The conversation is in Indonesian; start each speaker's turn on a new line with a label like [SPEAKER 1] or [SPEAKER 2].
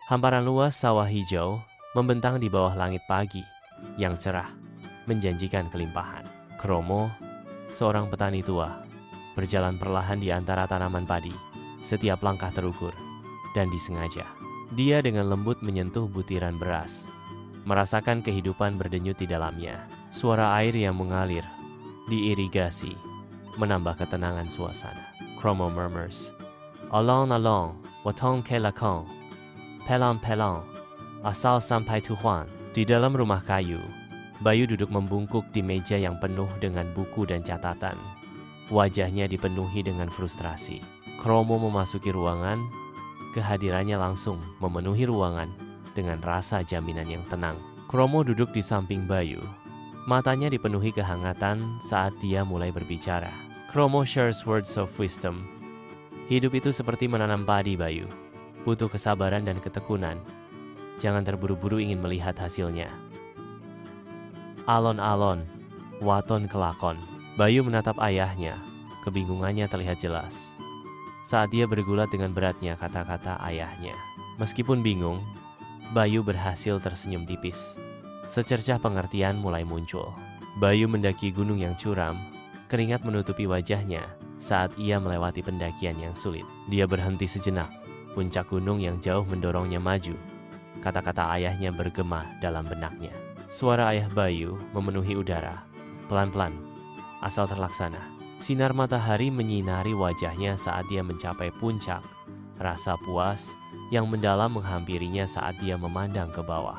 [SPEAKER 1] Hamparan luas sawah hijau membentang di bawah langit pagi yang cerah, menjanjikan kelimpahan. Kromo, seorang petani tua, berjalan perlahan di antara tanaman padi. Setiap langkah terukur dan disengaja. Dia dengan lembut menyentuh butiran beras, merasakan kehidupan berdenyut di dalamnya. Suara air yang mengalir diirigasi menambah ketenangan suasana. Kromo murmurs, "Along along, watong ke lakong, pelang pelang, asal sampai tujuan." Di dalam rumah kayu, Bayu duduk membungkuk di meja yang penuh dengan buku dan catatan. Wajahnya dipenuhi dengan frustrasi. Kromo memasuki ruangan, kehadirannya langsung memenuhi ruangan dengan rasa jaminan yang tenang. Kromo duduk di samping Bayu. Matanya dipenuhi kehangatan saat dia mulai berbicara. Kromo shares words of wisdom. Hidup itu seperti menanam padi, Bayu. Butuh kesabaran dan ketekunan. Jangan terburu-buru ingin melihat hasilnya. Alon-alon, waton kelakon. Bayu menatap ayahnya. Kebingungannya terlihat jelas saat dia bergulat dengan beratnya kata-kata ayahnya. Meskipun bingung, Bayu berhasil tersenyum tipis. Secercah pengertian mulai muncul. Bayu mendaki gunung yang curam. Keringat menutupi wajahnya saat ia melewati pendakian yang sulit. Dia berhenti sejenak. Puncak gunung yang jauh mendorongnya maju. Kata-kata ayahnya bergema dalam benaknya. Suara ayah Bayu memenuhi udara. Pelan-pelan, asal terlaksana. Sinar matahari menyinari wajahnya saat dia mencapai puncak. Rasa puas yang mendalam menghampirinya saat dia memandang ke bawah.